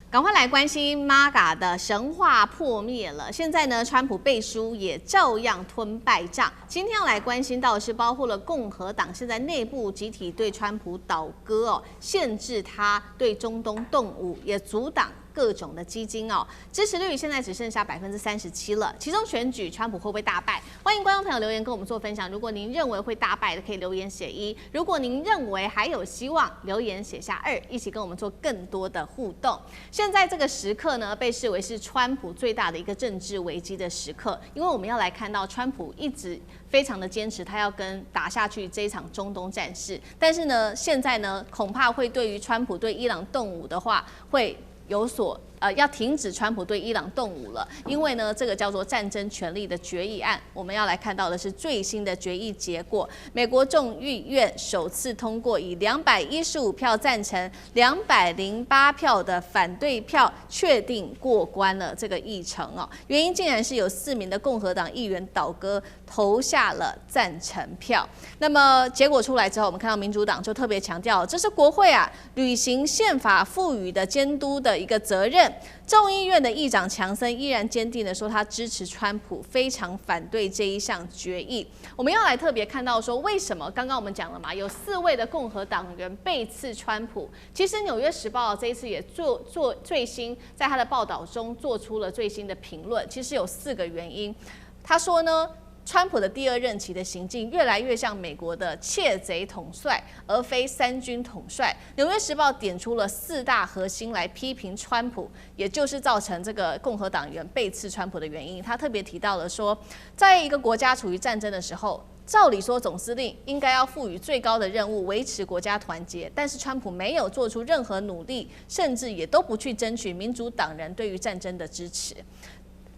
赶快来关心 MAGA 的神话破灭了。现在呢，川普背书也照样吞败仗。今天要来关心到的是，包括了共和党现在内部集体对川普倒戈哦，限制他对中东动武，也阻挡各种的基金哦，支持率现在只剩下37%了。其中选举川普会不会大败？欢迎观众朋友留言跟我们做分享。如果您认为会大败的，可以留言写1；如果您认为还有希望，留言写下2，一起跟我们做更多的互动。现在这个时刻呢，被视为是川普最大的一个政治危机的时刻，因为我们要来看到川普一直非常的坚持，他要跟打下去这一场中东战事。但是呢，现在呢，恐怕会对于川普对伊朗动武的话，会有所要停止川普对伊朗动武了，因为呢，这个叫做战争权利的决议案，我们要来看到的是最新的决议结果。美国众议院首次通过，以215票赞成、208票的反对票，确定过关了这个议程哦。原因竟然是有4名的共和党议员倒戈，投下了赞成票。那么结果出来之后，我们看到民主党就特别强调，这是国会啊履行宪法赋予的监督的一个责任。众议院的议长强森依然坚定的说，他支持川普，非常反对这一项决议。我们要来特别看到说，为什么刚刚我们讲了嘛，有4位的共和党员背刺川普。其实《纽约时报》这一次也做最新，在他的报道中做出了最新的评论。其实有4个原因。他说呢，川普的第2任期的行径越来越像美国的窃贼统帅，而非3军统帅。纽约时报点出了4大核心来批评川普，也就是造成这个共和党员背刺川普的原因。他特别提到了说，在一个国家处于战争的时候，照理说总司令应该要赋予最高的任务，维持国家团结，但是川普没有做出任何努力，甚至也都不去争取民主党人对于战争的支持。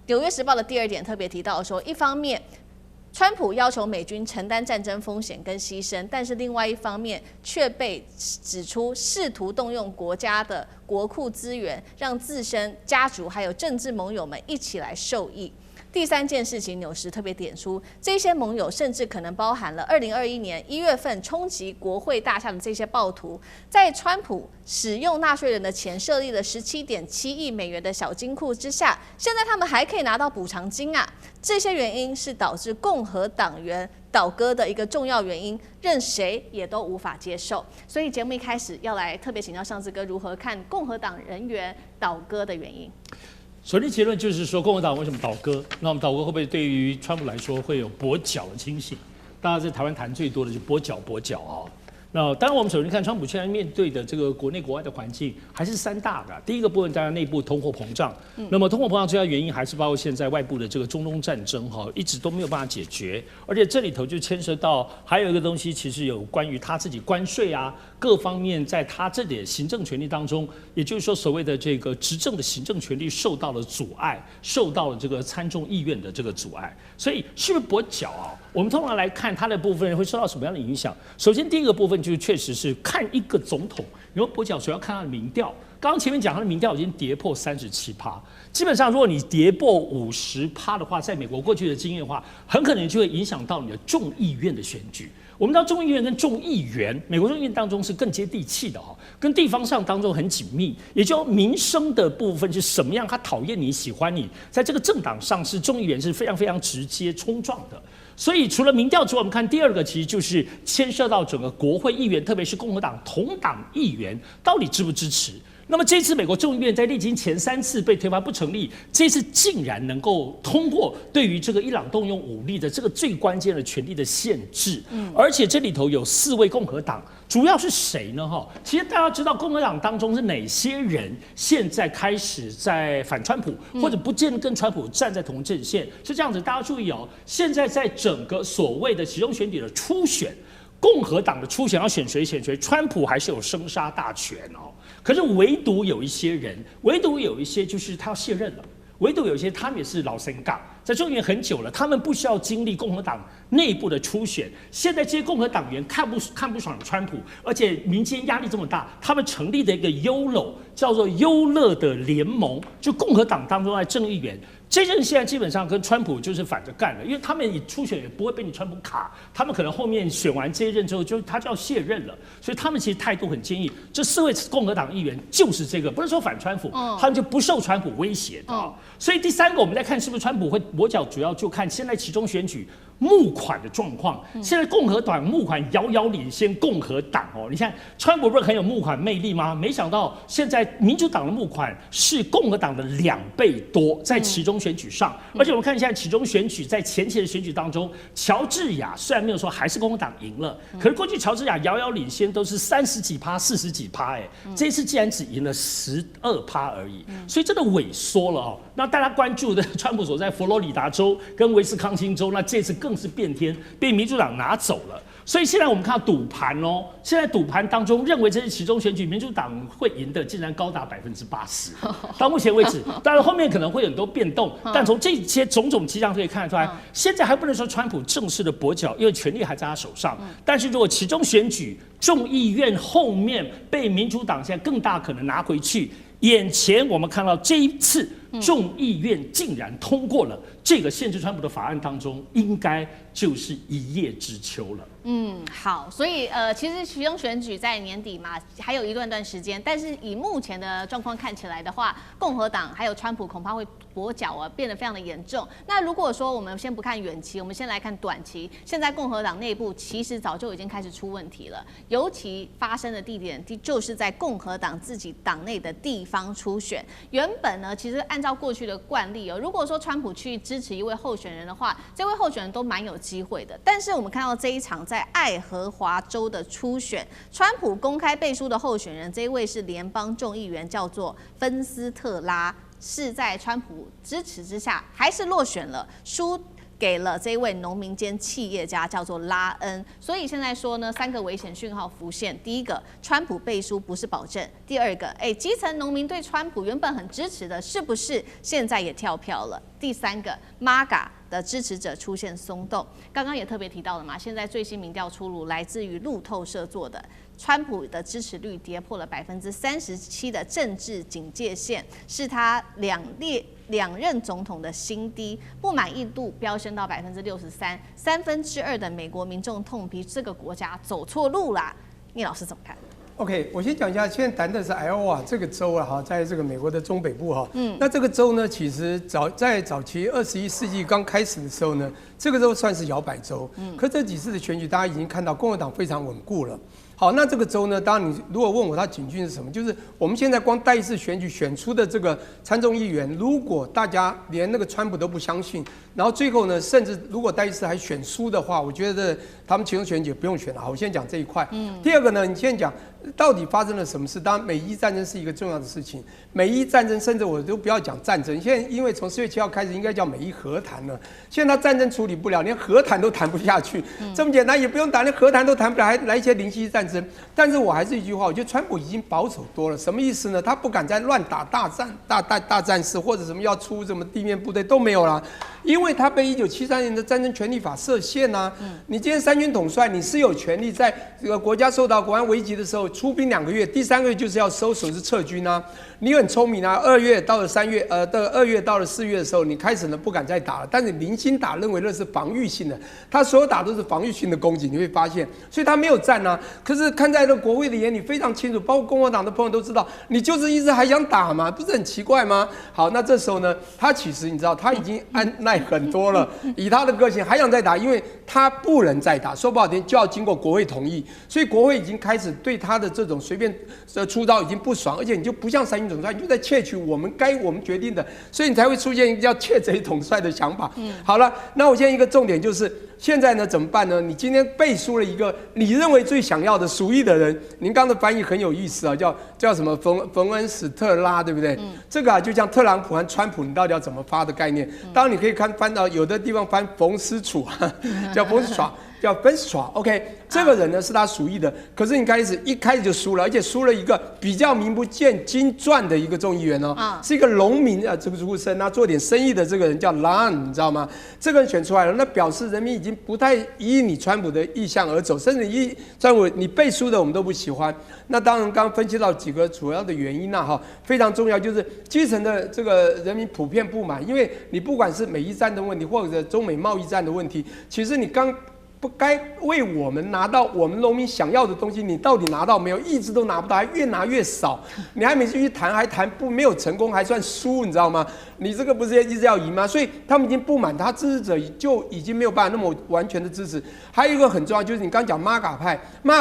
纽约时报的第2点特别提到说，一方面川普要求美军承担战争风险跟牺牲，但是另外一方面却被指出试图动用国家的国库资源，让自身、家族还有政治盟友们一起来受益。第3件事情，纽时特别点出，这些盟友甚至可能包含了2021年1月份冲击国会大厦的这些暴徒，在川普使用纳税人的钱设立了17.7亿美元的小金库之下，现在他们还可以拿到补偿金啊！这些原因是导致共和党员倒戈的一个重要原因，任谁也都无法接受。所以节目一开始要来特别请教上次哥如何看共和党人员倒戈的原因。首先结论就是说，共和党为什么倒戈？那我们倒戈会不会对于川普来说会有跛脚的情形？大家在台湾谈最多的就是跛脚啊。那当然，我们首先看川普现在面对的这个国内国外的环境，还是3大的。第一个部分当然内部通货膨胀，那么通货膨胀最大原因还是包括现在外部的这个中东战争哈，一直都没有办法解决，而且这里头就牵涉到还有一个东西，其实有关于他自己关税啊各方面，在他这点行政权力当中，也就是说所谓的这个执政的行政权力受到了阻碍，受到了这个参众议院的这个阻碍，所以是不是跛脚啊？我们通常来看他的部分会受到什么样的影响？首先第一个部分就是确实是看一个总统有没有跛脚，主要看他的民调。刚刚前面讲他的民调已经跌破37%，基本上如果你跌破50%的话，在美国过去的经验的话，很可能就会影响到你的众议院的选举。我们知道众议院跟众议员，美国众议院当中是更接地气的哈，跟地方上当中很紧密，也就民生的部分是什么样，他讨厌你喜欢你，在这个政党上是众议员是非常非常直接冲撞的。所以除了民调之外，我们看第2个，其实就是牵涉到整个国会议员，特别是共和党同党议员到底支不支持。那么这次美国众议院在历经前3次被推翻不成立，这次竟然能够通过对于这个伊朗动用武力的这个最关键的权力的限制，而且这里头有4位共和党，主要是谁呢？其实大家知道共和党当中是哪些人现在开始在反川普，或者不见得跟川普站在同阵线，是这样子。大家注意哦，现在在整个所谓的其中选举的初选，共和党的初选要选谁，川普还是有生杀大权哦。可是唯独有一些人，唯独有一些就是他要卸任了，唯独有一些他们也是老神杠，在众议院很久了，他们不需要经历共和党内部的初选。现在这些共和党员看不爽川普，而且民间压力这么大，他们成立的一个 YOLO 叫做优乐的联盟，就共和党当中的众议员这任现在基本上跟川普就是反着干了，因为他们以初选也不会被你川普卡，他们可能后面选完这一任之后，他就要卸任了，所以他们其实态度很坚毅。这4位共和党议员就是这个，不是说反川普，他们就不受川普威胁的。所以第3个，我们再看是不是川普会跛脚，主要就看现在期中选举募款的状况。现在共和党募款遥遥领先共和党哦。你看川普不是很有募款魅力吗？没想到现在民主党的募款是共和党的2倍多，在期中选举上。而且我们看现在期中选举在前期的选举当中，乔治亚虽然没有说还是共和党赢了，可是过去乔治亚遥遥领先都是30几%、40几%，这一次竟然只赢了12%而已，所以真的萎缩了哦。那大家关注的川普所在佛罗里达州跟威斯康星州，那这次更是变天，被民主党拿走了。所以现在我们看到赌盘哦，现在赌盘当中认为这是期中选举民主党会赢的，竟然高达80%。到目前为止，当然后面可能会有很多变动，但从这些种种迹象可以看得出来，现在还不能说川普正式的跛脚，因为权力还在他手上。但是如果期中选举众议院后面被民主党现在更大可能拿回去，眼前我们看到这一次众议院竟然通过了这个限制川普的法案当中，应该就是一叶知秋了。好，所以其实期中选举在年底嘛，还有一段时间，但是以目前的状况看起来的话，共和党还有川普恐怕会跛脚啊，变得非常的严重。那如果说我们先不看远期，我们先来看短期，现在共和党内部其实早就已经开始出问题了，尤其发生的地点就是在共和党自己党内的地方初选。原本呢，其实按照过去的惯例如果说川普去支持一位候选人的话，这位候选人都蛮有机会的。但是我们看到这一场在爱荷华州的初选，川普公开背书的候选人，这一位是联邦众议员，叫做芬斯特拉，是在川普支持之下，还是落选了，输给了这一位农民兼企业家，叫做拉恩。所以现在说呢，3个危险讯号浮现：第一个，川普背书不是保证；第二个，基层农民对川普原本很支持的，是不是现在也跳票了？第3个 ，MAGA 的支持者出现松动。刚刚也特别提到了嘛，现在最新民调出炉，来自于路透社做的，川普的支持率跌破了37%的政治警戒线，是他两任总统的新低，不满意度飙升到63%，2/3的美国民众痛批这个国家走错路啦。聂老师怎么看？OK， 我先讲一下，现在谈的是 Iowa 这个州在这个美国的中北部那这个州呢，其实在早期21世纪刚开始的时候呢，这个州算是摇摆州。可这几次的选举，大家已经看到共和党非常稳固了。好，那这个州呢，当然你如果问我它警讯是什么，就是我们现在光代议士选举选出的这个参众议员，如果大家连那个川普都不相信，然后最后呢，甚至如果代议士还选输的话，我觉得他们其中选举不用选了。好，我先讲这一块。第二个呢，你先讲到底发生了什么事？当然，美伊战争是一个重要的事情。美伊战争，甚至我都不要讲战争，现在因为从4月7号开始，应该叫美伊和谈了。现在他战争处理不了，连和谈都谈不下去，这么简单也不用打，连和谈都谈不了，还来一些零星战争。但是我还是一句话，我觉得川普已经保守多了。什么意思呢？他不敢再乱打大战事，或者什么要出什么地面部队都没有啦。因为他被1973年的战争权利法设限啊。你今天3军统帅，你是有权利在这个国家受到国安危机的时候出兵2个月，第3个月就是要收手是撤军啊。你很聪明啊，2月到了3月，的2月到了4月的时候，你开始呢不敢再打了，但是零星打，认为那是防御性的，他所有打都是防御性的攻击，你会发现，所以他没有战啊。可是看在国会的眼里非常清楚，包括共和党的朋友都知道，你就是一直还想打嘛，不是很奇怪吗？好，那这时候呢，他其实你知道他已经按耐很多了，以他的个性还想再打，因为他不能再打，说不好听就要经过国会同意，所以国会已经开始对他的这种随便出招已经不爽，而且你就不像3军统帅，你就在窃取我们决定的，所以你才会出现一个叫窃贼统帅的想法。好了，那我现在一个重点就是。现在呢怎么办呢？你今天背书了一个你认为最想要的属意的人，您刚刚的翻译很有意思啊，叫什么冯恩史特拉，对不对？这个就像特朗普和川普，你到底要怎么发的概念？当然你可以翻到有的地方翻冯斯楚，叫冯斯爽。叫 Venstra，OK， 这个人呢是他属意的，可是你一开始就输了，而且输了一个比较名不见经传的一个众议员哦，是一个农民这个出身，他做点生意的这个人叫 Lan， 你知道吗？这个人选出来了，那表示人民已经不太依你川普的意向而走，甚至川普你背书的我们都不喜欢。那当然，刚刚分析到几个主要的原因哈，非常重要，就是基层的这个人民普遍不满，因为你不管是美伊战的问题，或者中美贸易战的问题，其实你不该为我们拿到我们农民想要的东西，你到底拿到没有？一直都拿不到，还越拿越少。你还每次去谈，还谈没有成功，还算输，你知道吗？你这个不是一直要赢吗？所以他们已经不满，他支持者就已经没有办法那么完全的支持。还有一个很重要，就是你刚讲MAGA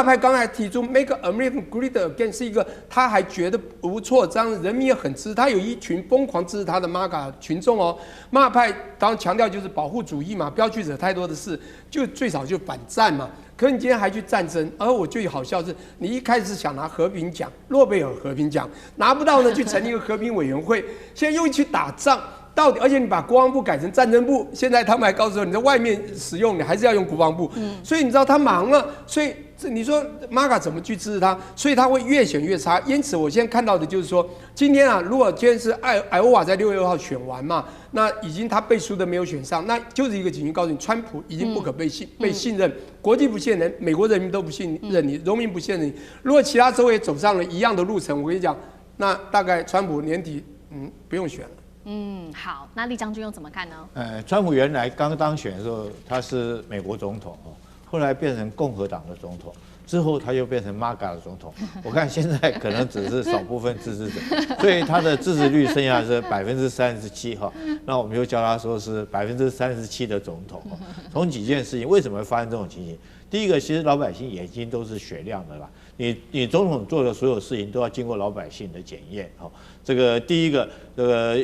派刚才提出 Make America Great Again 是一个他还觉得不错，这样人民也很支持他，有一群疯狂支持他的MAGA群众哦。MAGA派当然强调就是保护主义嘛，不要去惹太多的事，就最少就反战嘛。可是你今天还去战争，而我最好笑是，你一开始想拿和平奖，诺贝尔和平奖拿不到呢，去成立一个和平委员会，现在又去打仗，到底而且你把国防部改成战争部，现在他们还告诉我你在外面使用，你还是要用国防部，所以你知道他忙了，所以你说 MAGA 怎么去支持他？所以他会越选越差。因此，我现在看到的就是说，今天啊，如果今天是艾欧瓦在6月2号选完嘛，那已经他背书的没有选上，那就是一个警讯，告诉你，川普已经不可被信任，国际不信任，美国人民都不信任你，农民不信任你。如果其他州也走上了一样的路程，我跟你讲，那大概川普年底不用选了。好，那厉将军又怎么看呢？川普原来刚当选的时候，他是美国总统哦，后来变成共和党的总统，之后他又变成 MAGA 的总统。我看现在可能只是少部分支持者，所以他的支持率剩下是37%哈。那我们就叫他说是37%的总统。从几件事情，为什么会发生这种情形？第一个，其实老百姓眼睛都是雪亮的啦。你总统做的所有事情都要经过老百姓的检验。这个第一个，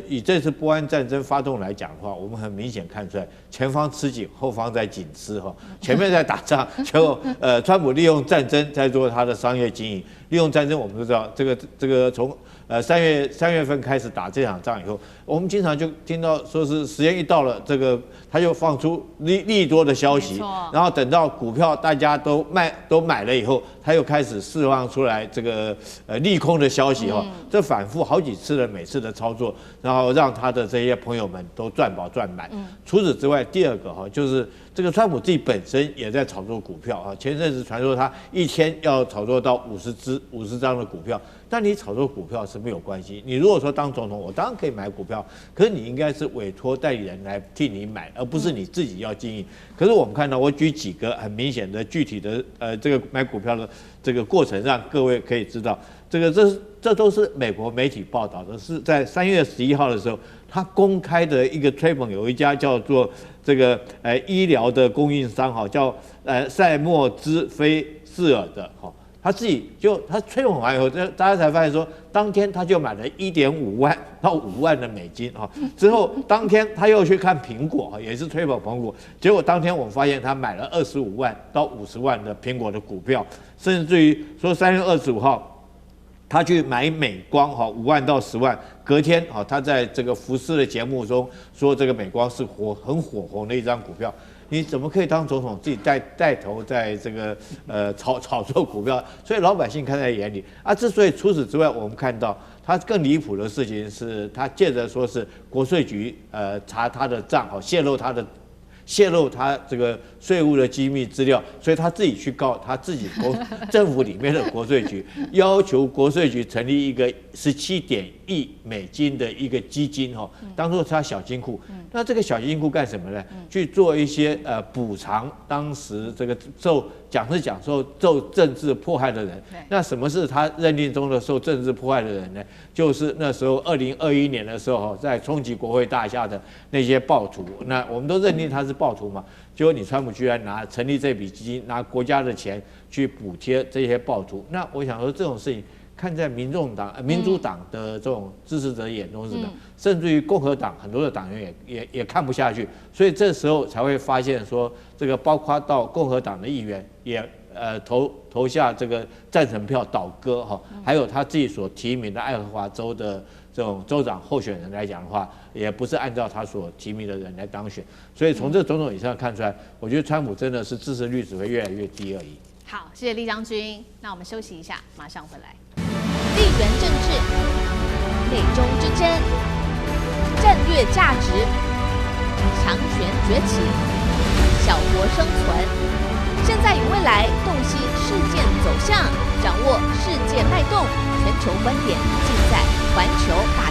以这次波湾战争发动来讲的话，我们很明显看出来，前方吃紧，后方在紧吃哈。前面在打仗，结果川普利用战争在做他的商业经营。利用战争，我们都知道，这个从3月份开始打这场仗以后，我们经常就听到说是时间一到了，这个他就放出利多的消息，然后等到股票大家都买了以后，他又开始释放出来这个利空的消息哈。这反复好几次的每次的操作，然后让他的这些朋友们都赚饱赚满。除此之外，第二个哈就是这个川普自己本身也在炒作股票啊。前阵子传说他一天要炒作到50张的股票，但你炒作股票是没有关系。你如果说当总统，我当然可以买股票，可是你应该是委托代理人来替你买，而不是你自己要经营。可是我们看到，我举几个很明显的具体的这个买股票的这个过程，让各位可以知道，这都是美国媒体报道的，是在3月11号的时候，他公开的一个吹捧，有一家叫做这个医疗的供应商哈，叫塞默兹菲士尔的哈。他自己他吹捧完以后，大家才发现说，当天他就买了1.5万到5万的美金哈。之后当天他又去看苹果，也是吹捧苹果，结果当天我们发现他买了25万到50万的苹果的股票，甚至于说3月25号。他去买美光5万到10万，隔天他在这个福斯的节目中说这个美光是很火红的一张股票。你怎么可以当总统自己带头在这个炒作股票？所以老百姓看在眼里啊。之所以除此之外，我们看到他更离谱的事情是，他借着说是国税局查他的账泄露他这个税务的机密资料，所以他自己去告他自己政府里面的国税局，要求国税局成立一个17亿美金的一个基金当做他小金库。那这个小金库干什么呢？去做一些补偿当时这个受政治迫害的人。那什么是他认定中的受政治迫害的人呢？就是那时候2021年的时候在冲击国会大厦的那些暴徒。那我们都认定他是暴徒嘛，结果你川普居然成立这笔基金，拿国家的钱去补贴这些暴徒。那我想说这种事情看在民主党的这种支持者眼中是的，甚至于共和党很多的党员也看不下去，所以这时候才会发现说，这个包括到共和党的议员也投下这个赞成票倒戈还有他自己所提名的爱荷华州的这种州长候选人来讲的话，也不是按照他所提名的人来当选。所以从这种种以上看出来，我觉得川普真的是支持率只会越来越低而已。好，谢谢厉将军。那我们休息一下，马上回来。地缘政治、美中之争、战略价值、强权崛起、小国生存，现在与未来洞悉事件走向，掌握世界脉动，全球观点尽在环球大